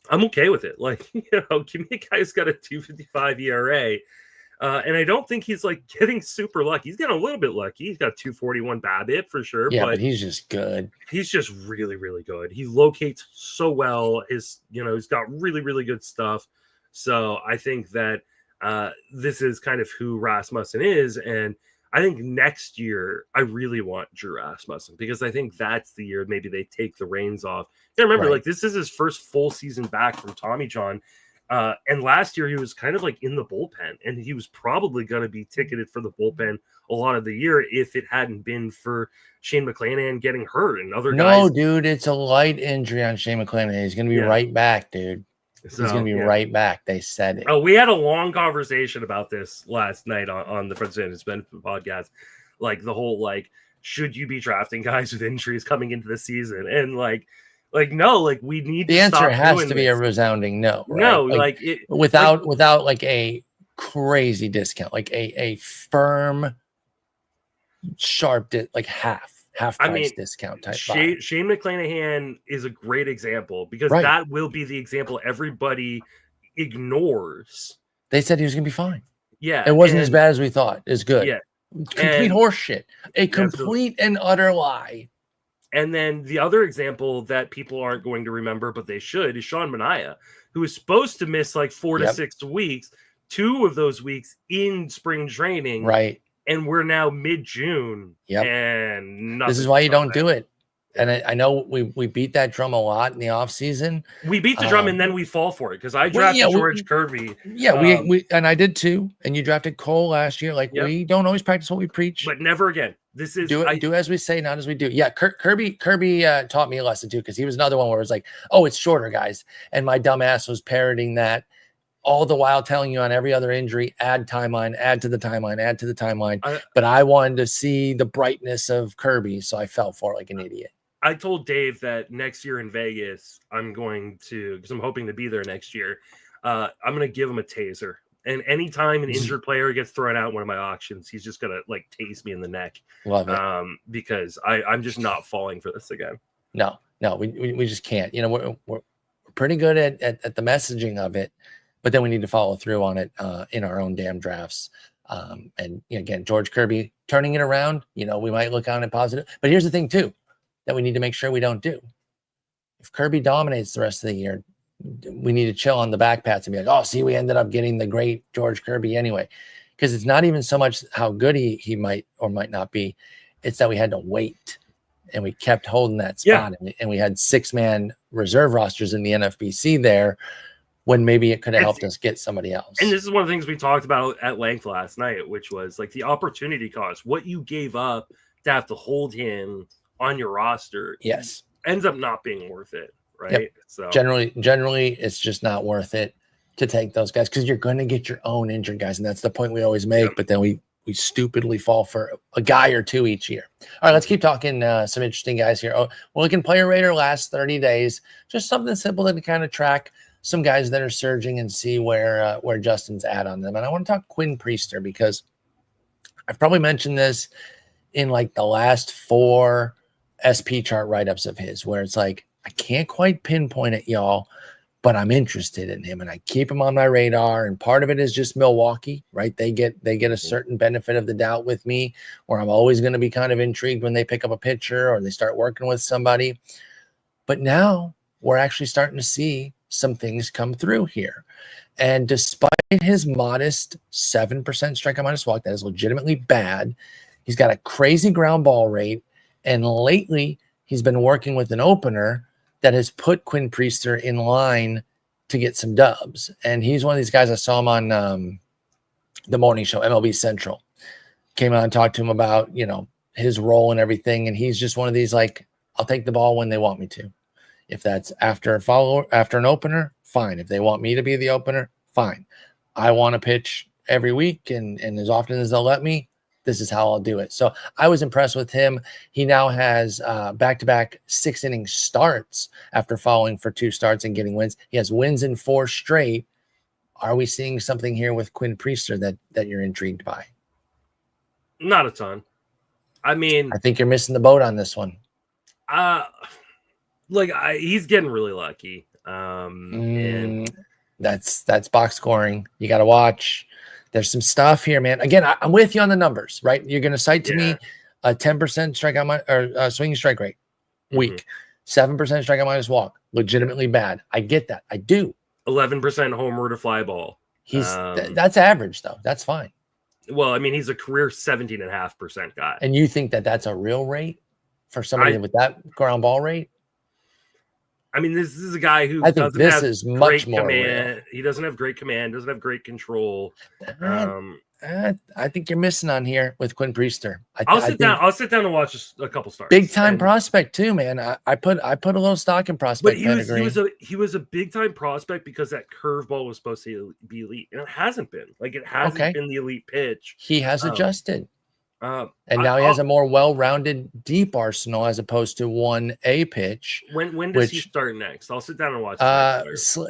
I'm okay with it. Like, give me a guy who's got a 2.55 ERA. And I don't think he's like getting super lucky. He's getting a little bit lucky. He's got 2.41 BABIP for sure. Yeah, but he's just good. He's just really, really good. He locates so well. He's got really, really good stuff. So I think that this is kind of who Rasmussen is. And I think next year I really want Drew Rasmussen because I think that's the year maybe they take the reins off. Yeah, remember, like this is his first full season back from Tommy John. And last year he was kind of like in the bullpen, and he was probably going to be ticketed for the bullpen a lot of the year if it hadn't been for Shane McClanahan getting hurt and other guys. No, dude, it's a light injury on Shane McClanahan. He's going to be right back, dude. He's going to be right back. They said it. Oh, we had a long conversation about this last night on the Friends and Benefit podcast. Like the whole, should you be drafting guys with injuries coming into the season? And no, we need the answer has to be a resounding no. Right? No, without like a crazy discount, like a firm, sharp, half price discount type. Shane McClanahan is a great example because that will be the example everybody ignores. They said he was going to be fine. Yeah, it wasn't as bad as we thought. It's good. Yeah, complete horseshit. A complete and utter lie. And then the other example that people aren't going to remember, but they should, is Sean Manaea, who is supposed to miss 4 to 6 weeks, 2 of those weeks in spring training. Right. And we're now mid-June. Yep. And this is why you don't do it. And I know we beat that drum a lot in the offseason. We beat the drum and then we fall for it because I drafted George Kirby. Yeah, we and I did too. And you drafted Cole last year. We don't always practice what we preach. But never again. This is do as we say, not as we do. Yeah, Kirby taught me a lesson too, because he was another one where it was like, oh, it's shorter, guys. And my dumb ass was parroting that all the while telling you on every other injury, add timeline, add to the timeline. But I wanted to see the brightness of Kirby, so I fell for it like an idiot. I told Dave that next year in Vegas, I'm going to, because I'm hoping to be there next year, I'm going to give him a taser. And anytime an injured player gets thrown out in one of my auctions, he's just going to tase me in the neck. Love it. Because I'm just not falling for this again. No, we just can't. We're pretty good at the messaging of it, but then we need to follow through on it in our own damn drafts. And again, George Kirby turning it around, we might look on it positive. But here's the thing too, that we need to make sure we don't do. If Kirby dominates the rest of the year, we need to chill on the back pats and be like, oh, see, we ended up getting the great George Kirby anyway. Because it's not even so much how good he might or might not be. It's that we had to wait and we kept holding that spot. Yeah. And we had 6-man reserve rosters in the NFBC there when maybe it could have helped us get somebody else. And this is one of the things we talked about at length last night, which was the opportunity cost, what you gave up to have to hold him on your roster, Yes, ends up not being worth it, right? Yep. So generally, it's just not worth it to take those guys because you're going to get your own injured guys, and that's the point we always make. Yep. But then we stupidly fall for a guy or two each year. All right, let's keep talking some interesting guys here. Oh, we're looking player rater last 30 days. Just something simple to kind of track some guys that are surging and see where Justin's at on them. And I want to talk Quinn Priester because I've probably mentioned this in like the last 4 SP chart write-ups of his, where it's like, I can't quite pinpoint it, y'all, but I'm interested in him and I keep him on my radar. And part of it is just Milwaukee, right? They get a certain benefit of the doubt with me, where I'm always going to be kind of intrigued when they pick up a pitcher or they start working with somebody. But now we're actually starting to see some things come through here. And despite his modest 7% strikeout minus walk, that is legitimately bad. He's got a crazy ground ball rate. And lately, he's been working with an opener that has put Quinn Priester in line to get some dubs. And he's one of these guys. I saw him on the morning show, MLB Central. Came on and talked to him about, his role and everything. And he's just one of these, like, I'll take the ball when they want me to. If that's after an opener, fine. If they want me to be the opener, fine. I want to pitch every week and as often as they'll let me, this is how I'll do it. So I was impressed with him. He now has back-to-back 6-inning starts after falling for 2 starts and getting wins. He has wins in 4 straight. Are we seeing something here with Quinn Priester that you're intrigued by? Not a ton. I mean, I think you're missing the boat on this one. He's getting really lucky. And that's box scoring. You got to watch. There's some stuff here, man. Again, I'm with you on the numbers, right? You're going to cite to me a 10% strikeout or swinging strike rate weak, 7% strikeout minus walk, legitimately bad. I get that. I do. 11% homer to fly ball. That's average though. That's fine. Well, I mean, he's a career 17.5% guy. And you think that that's a real rate for somebody with that ground ball rate? I mean, this is a guy who doesn't have much more command. He doesn't have great command, doesn't have great control. I think you're missing on here with Quinn Priester. I'll sit down and watch a couple starts. Big time prospect too, man. I put a little stock in prospect. But he was a big time prospect because that curveball was supposed to be elite, and it hasn't been. Like, it hasn't been the elite pitch. He has adjusted. And now he has a more well-rounded, deep arsenal as opposed to 1A pitch. When does he start next? I'll sit down and watch.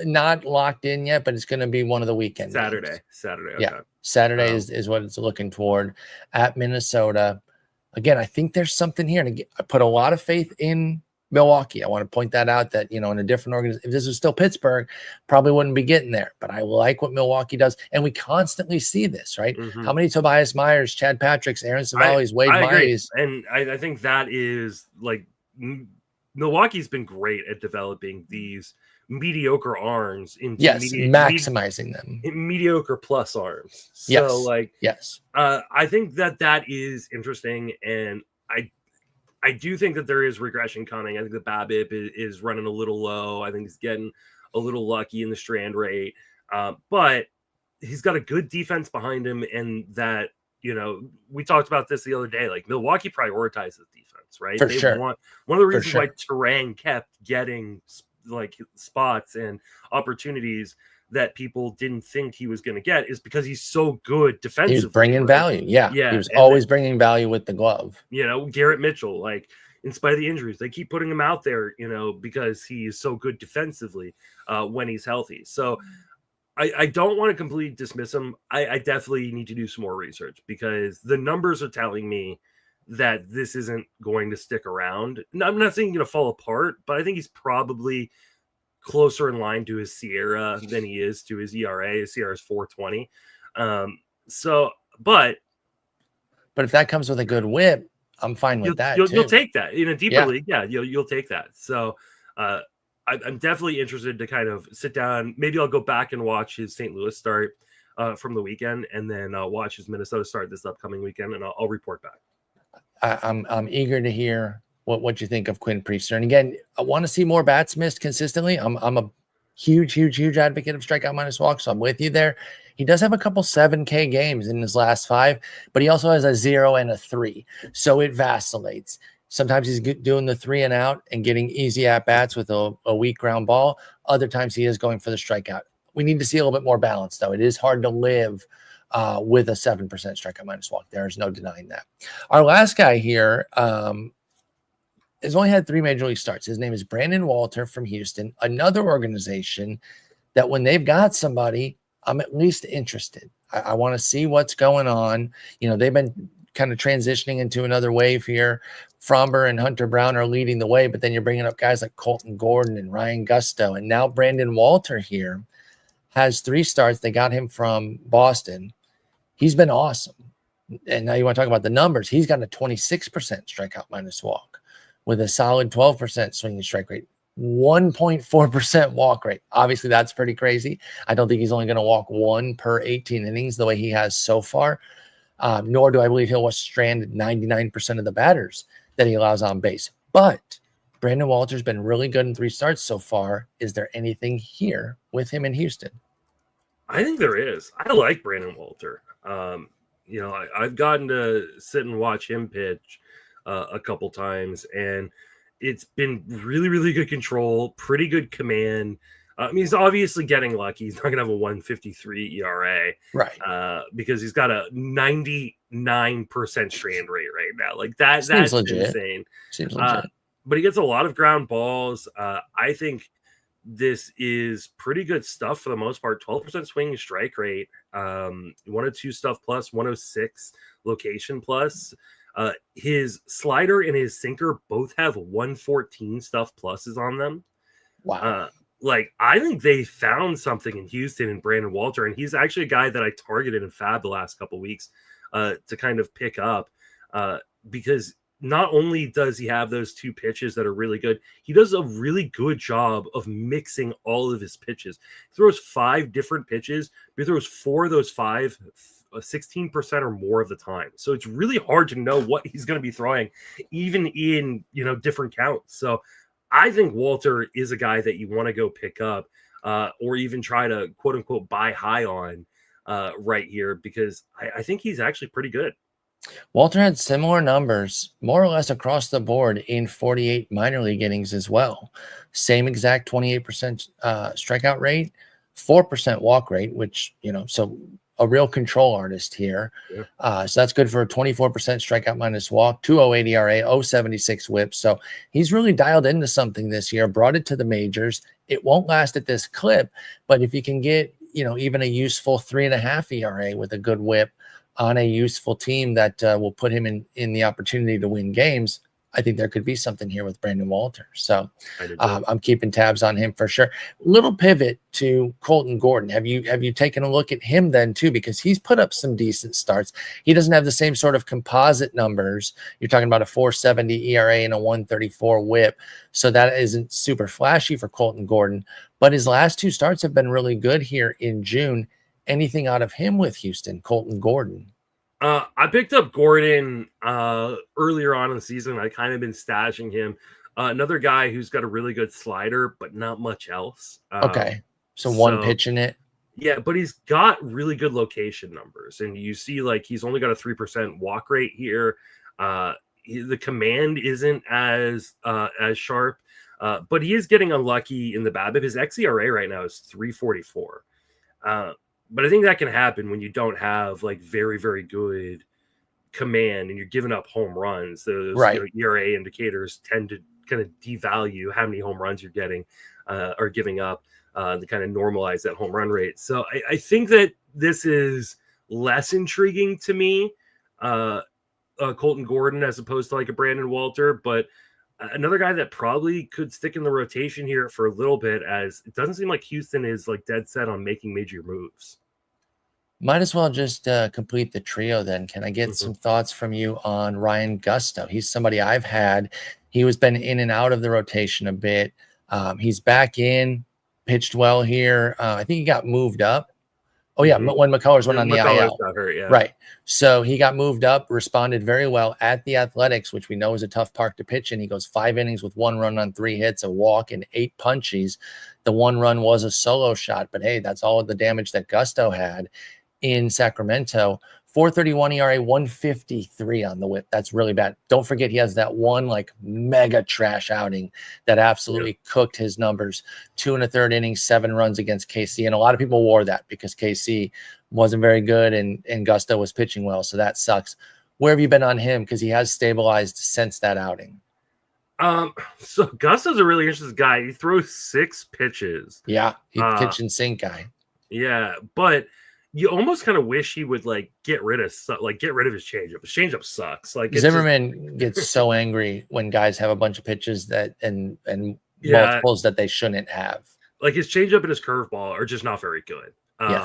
Not locked in yet, but it's going to be one of the weekend Saturday. games. Saturday. Okay. Yeah, Saturday is what it's looking toward at Minnesota. Again, I think there's something here. And I put a lot of faith in Milwaukee. I want to point that out that, in a different organization, if this was still Pittsburgh, probably wouldn't be getting there. But I like what Milwaukee does. And we constantly see this, right? How many Tobias Myers, Chad Patricks, Aaron Savali's, Wade Miley's? And I think that is like Milwaukee's been great at developing these mediocre arms into maximizing them. Mediocre plus arms. So I think that is interesting. And I do think that there is regression coming. I think the BABIP is running a little low. I think he's getting a little lucky in the strand rate. But he's got a good defense behind him. And that, we talked about this the other day. Like, Milwaukee prioritizes defense, right? For sure. One of the reasons why Terang kept getting like spots and opportunities that people didn't think he was going to get is because he's so good defensively. He was bringing value. Yeah. He was always bringing value with the glove. Garrett Mitchell, like, in spite of the injuries, they keep putting him out there, because he is so good defensively when he's healthy. So I don't want to completely dismiss him. I definitely need to do some more research because the numbers are telling me that this isn't going to stick around. I'm not saying he's going to fall apart, but I think he's probably closer in line to his Sierra than he is to his ERA. His Sierra is 4.20. But if that comes with a good whip, I'm fine with that. You'll take that in a deeper league. Yeah, you'll take that. So I'm definitely interested to kind of sit down. Maybe I'll go back and watch his St. Louis start from the weekend, and then watch his Minnesota start this upcoming weekend, and I'll report back. I'm eager to hear what you think of Quinn Priester. And again, I want to see more bats missed consistently. I'm a huge advocate of strikeout minus walk, so I'm with you there. He does have a couple 7K games in his last 5, but he also has a 0 and a 3, so it vacillates. Sometimes he's doing the 3 and out and getting easy at bats with a weak ground ball. Other times he is going for the strikeout. We need to see a little bit more balance, though. It is hard to live with a 7% strikeout minus walk. There's no denying that. Our last guy here has only had 3 major league starts. His name is Brandon Walter from Houston, another organization that when they've got somebody, I'm at least interested. I want to see what's going on. You know, they've been kind of transitioning into another wave here. Fromber and Hunter Brown are leading the way, but then you're bringing up guys like Colton Gordon and Ryan Gusto. And now Brandon Walter here has 3 starts. They got him from Boston. He's been awesome. And now you want to talk about the numbers. He's got a 26% strikeout minus walk with a solid 12% swinging strike rate, 1.4% walk rate. Obviously, that's pretty crazy. I don't think he's only going to walk 1 per 18 innings the way he has so far. Nor do I believe he'll strand 99% of the batters that he allows on base. But Brandon Walter's been really good in 3 starts so far. Is there anything here with him in Houston? I think there is. I like Brandon Walter. You know, I've gotten to sit and watch him pitch a couple times, and it's been really, really good control, pretty good command. I mean, he's obviously getting lucky. He's not going to have a 1.53 ERA, right? Because he's got a 99% strand rate right now. Like that's legit. Insane. Seems legit. But he gets a lot of ground balls. I think this is pretty good stuff for the most part. 12% swinging strike rate, 102 stuff plus, 106 location plus. His slider and his sinker both have 114 stuff pluses on them. Wow. Like, I think they found something in Houston and Brandon Walter, and he's actually a guy that I targeted in Fab the last couple weeks to kind of pick up because not only does he have those 2 pitches that are really good, he does a really good job of mixing all of his pitches. He throws 5 different pitches, but he throws 4 of those 5 16% or more of the time. So it's really hard to know what he's going to be throwing, even in, you know, different counts. So I think Walter is a guy that you want to go pick up or even try to quote unquote buy high on right here, because I think he's actually pretty good. Walter had similar numbers more or less across the board in 48 minor league innings as well. Same exact 28% strikeout rate, 4% walk rate, which, you know, so a real control artist here. Yeah. So that's good for a 24% strikeout minus walk, 2.08 ERA, 0.76 whip. So he's really dialed into something this year, brought it to the majors. It won't last at this clip, but if you can get, you know, even a useful 3.5 ERA with a good whip on a useful team that will put him in the opportunity to win games, I think there could be something here with Brandon Walter. So I'm keeping tabs on him for sure. Little pivot to Colton Gordon. Have you taken a look at him then too? Because he's put up some decent starts. He doesn't have the same sort of composite numbers. You're talking about a 4.70 ERA and a 1.34 whip. So that isn't super flashy for Colton Gordon. But his last 2 starts have been really good here in June. Anything out of him with Houston, Colton Gordon? I picked up Gordon earlier on in the season. I kind of been stashing him. Another guy who's got a really good slider, but not much else. Okay. So one pitch in it. Yeah, but he's got really good location numbers. And you see, like, he's only got a 3% walk rate here. The command isn't as sharp, but he is getting unlucky in the BABIP. His xERA right now is 3.44. But I think that can happen when you don't have like very, very good command and you're giving up home runs. Those right. You know, ERA indicators tend to kind of devalue how many home runs you're getting or giving up to kind of normalize that home run rate. So I think that this is less intriguing to me, Colton Gordon, as opposed to like a Brandon Walter. But another guy that probably could stick in the rotation here for a little bit, as it doesn't seem like Houston is like dead set on making major moves. Might as well just complete the trio then. Can I get some thoughts from you on Ryan Gusto? He's somebody I've had. He was been in and out of the rotation a bit. He's back in, pitched well here. I think he got moved up. Oh, yeah, when McCullers went on the IL. Got hurt, yeah. Right. So he got moved up, responded very well at the Athletics, which we know is a tough park to pitch in. He goes 5 innings with 1 run on 3 hits, a walk, and 8 punchies. The 1 run was a solo shot, but hey, that's all of the damage that Gusto had in Sacramento. 4.31 ERA, 153 on the whip. That's really bad. Don't forget he has that one like mega trash outing that absolutely cooked his numbers. 2 1/3 innings, 7 runs against KC. And a lot of people wore that because KC wasn't very good and Gusto was pitching well. So that sucks. Where have you been on him? Because he has stabilized since that outing. So Gusto's a really interesting guy. He throws 6 pitches. Yeah, he's kitchen sink guy. Yeah, but you almost kind of wish he would like get rid of his changeup. His changeup sucks. Like Zimmerman gets so angry when guys have a bunch of pitches that and multiples that they shouldn't have. Like his changeup and his curveball are just not very good.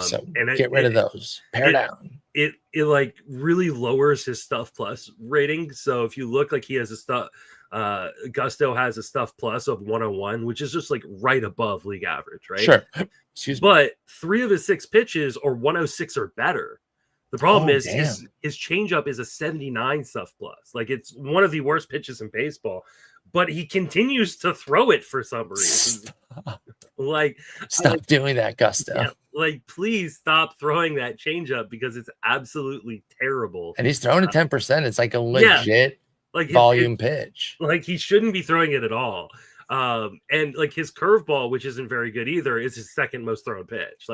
So get rid of those. Pare down. It like really lowers his stuff plus rating. So if you look like he has a stuff, Gusto has a stuff plus of 101, which is just like right above league average, right? Sure. But 3 of his 6 pitches are 106 or better. The problem is his changeup is a 79 stuff plus. Like it's one of the worst pitches in baseball, but he continues to throw it for some reason. Stop doing that, Gusto. Yeah, like please stop throwing that changeup because it's absolutely terrible. And he's throwing it 10%. It's like a legit volume pitch. Like he shouldn't be throwing it at all. And like his curveball, which isn't very good either, is his second most thrown pitch.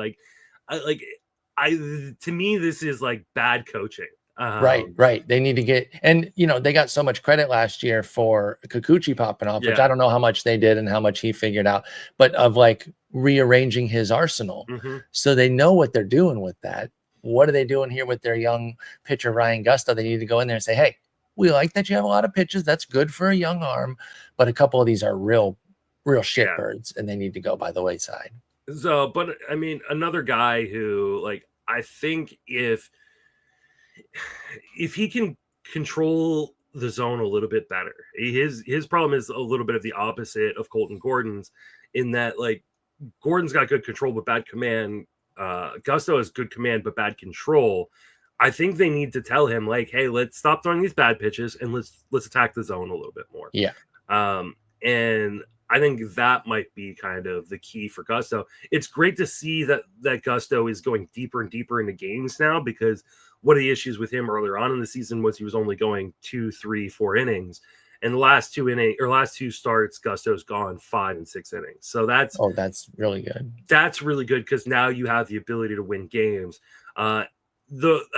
To me, this is like bad coaching. Right. They need to get, and they got so much credit last year for Kikuchi popping off, which I don't know how much they did and how much he figured out, but of like rearranging his arsenal. So they know what they're doing with that. What are they doing here with their young pitcher, Ryan Gusto? They need to go in there and say, hey, we like that you have a lot of pitches. That's good for a young arm, but a couple of these are real shitbirds, and they need to go by the wayside. So, but I mean, another guy who, like, I think if he can control the zone a little bit better, his problem is a little bit of the opposite of Colton Gordon's, in that like Gordon's got good control but bad command. Gusto has good command but bad control. I think they need to tell him like, hey, let's stop throwing these bad pitches and let's attack the zone a little bit more. Yeah. And I think that might be kind of the key for Gusto. It's great to see that Gusto is going deeper and deeper into games now, because one of the issues with him earlier on in the season was he was only going 2, 3, 4 innings. And the last 2 starts, Gusto's gone 5 and 6 innings. So that's really good. That's really good because now you have the ability to win games. I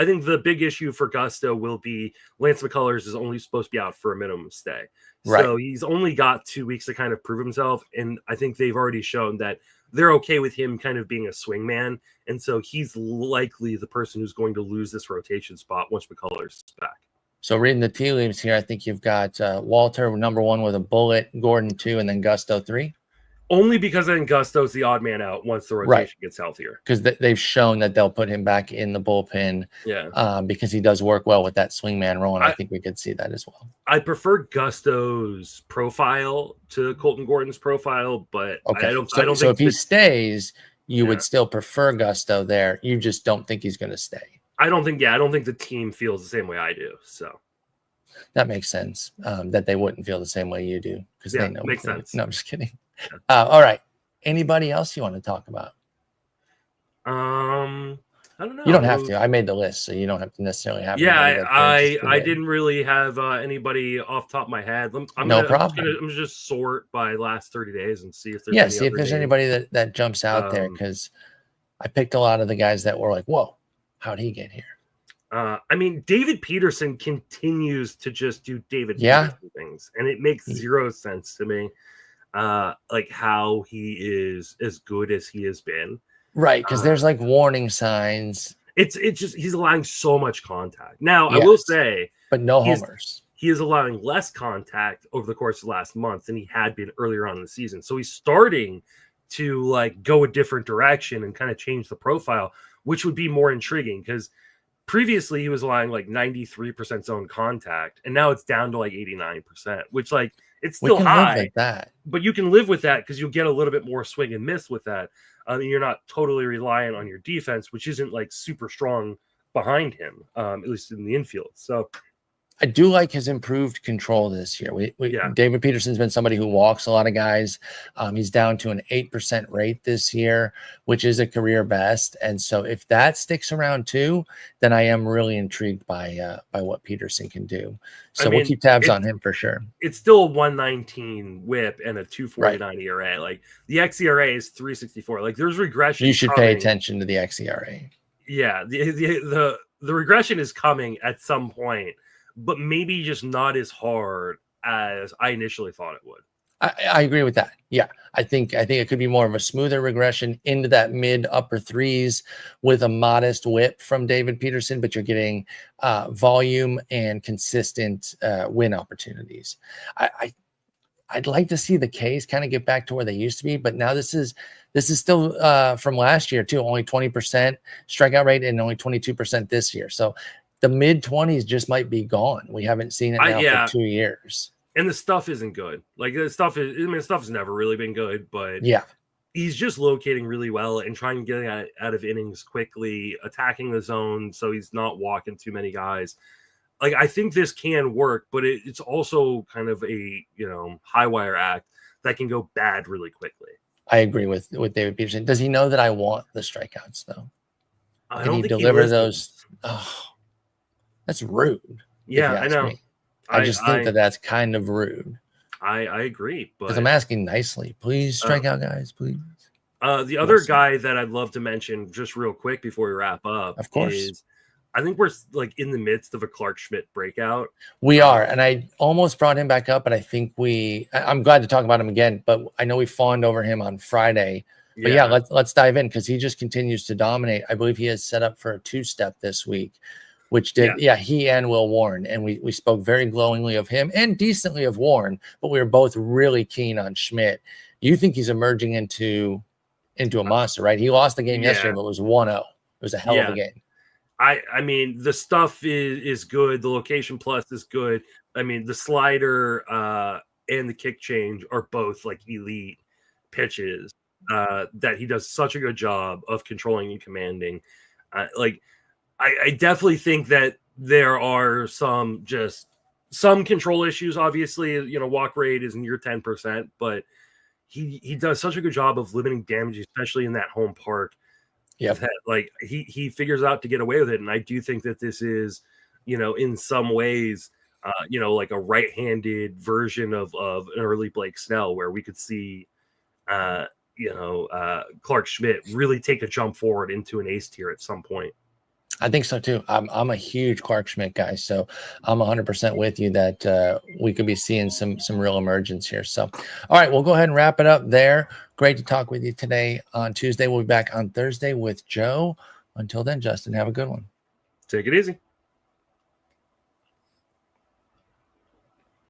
think the big issue for Gusto will be Lance McCullers is only supposed to be out for a minimum stay. Right. So he's only got 2 weeks to kind of prove himself. And I think they've already shown that they're okay with him kind of being a swing man. And so he's likely the person who's going to lose this rotation spot once McCullers is back. So reading the tea leaves here, I think you've got Walter number 1 with a bullet, Gordon 2, and then Gusto 3. Only because I think Gusto's the odd man out once the rotation gets healthier. Because they've shown that they'll put him back in the bullpen. Yeah. Because he does work well with that swingman role, and I think we could see that as well. I prefer Gusto's profile to Colton Gordon's profile, but I don't think so. If he stays, you would still prefer Gusto there. You just don't think he's going to stay. I don't think the team feels the same way I do. So that makes sense. That they wouldn't feel the same way you do because they know. Makes sense. No, I'm just kidding. All right. Anybody else you want to talk about? I don't know. You don't have to. I made the list, so you don't have to necessarily have. Yeah, I didn't really have anybody off the top of my head. No problem. I'm gonna just sort by last 30 days and see if there's anybody that jumps out there, because I picked a lot of the guys that were like, whoa, how'd he get here? I mean, David Peterson continues to just do Peterson things, and it makes zero sense to me. Like how he is as good as he has been. Right, because there's like warning signs. It's just he's allowing so much contact. Now, I will say, but no homers. He is allowing less contact over the course of the last month than he had been earlier on in the season. So he's starting to like go a different direction and kind of change the profile, which would be more intriguing, because previously he was allowing like 93% zone contact, and now it's down to like 89%, which like it's still high, but you can live with that because you'll get a little bit more swing and miss with that. You're not totally reliant on your defense, which isn't like super strong behind him, at least in the infield. So I do like his improved control this year. David Peterson's been somebody who walks a lot of guys. He's down to an 8% rate this year, which is a career best. And so if that sticks around too, then I am really intrigued by what Peterson can do. So we'll keep tabs on him for sure. It's still a 119 whip and a 249 ERA. Like the xERA is 364. Like there's regression. You should pay attention to the xERA. Yeah, the regression is coming at some point, but maybe just not as hard as I initially thought it would. I agree with that. Yeah, I think it could be more of a smoother regression into that mid upper threes with a modest whip from David Peterson, but you're getting volume and consistent win opportunities. I'd like to see the Ks kind of get back to where they used to be, but now this is still from last year too. Only 20% strikeout rate and only 22% this year. So the mid 20s just might be gone. We haven't seen it now for 2 years. And the stuff isn't good. Like the stuff stuff's never really been good, but yeah, he's just locating really well and trying to get out of innings quickly, attacking the zone so he's not walking too many guys. Like I think this can work, but it's also kind of a high wire act that can go bad really quickly. I agree with David Peterson. Does he know that I want the strikeouts though? I don't think deliver those. Oh, that's rude. Yeah, I know. Me. I just think that's kind of rude. I agree, but because I'm asking nicely, please strike out guys, please. The other guy that I'd love to mention just real quick before we wrap up, of course, is I think we're like in the midst of a Clark Schmidt breakout. We are, and I almost brought him back up, but I think I'm glad to talk about him again. But I know we fawned over him on Friday. But yeah, let's dive in because he just continues to dominate. I believe he is set up for a 2-step this week, which did he and Will Warren, and we spoke very glowingly of him and decently of Warren, but we were both really keen on Schmidt. You think he's emerging into a monster, right? He lost the game yesterday, but it was 1-0. It was a hell of a game. I mean, the stuff is good. The location plus is good. I mean, the slider and the kick change are both like elite pitches that he does such a good job of controlling and commanding. I definitely think that there are some control issues. Obviously, walk rate is near 10%, but he does such a good job of limiting damage, especially in that home park. Yeah, like he figures out to get away with it, and I do think that this is, in some ways, like a right-handed version of an early Blake Snell, where we could see, Clark Schmidt really take a jump forward into an ace tier at some point. I think so too. I'm a huge Clark Schmidt guy, so I'm 100% with you that we could be seeing some real emergence here. So, all right, we'll go ahead and wrap it up there. Great to talk with you today on Tuesday. We'll be back on Thursday with Joe. Until then, Justin, have a good one. Take it easy.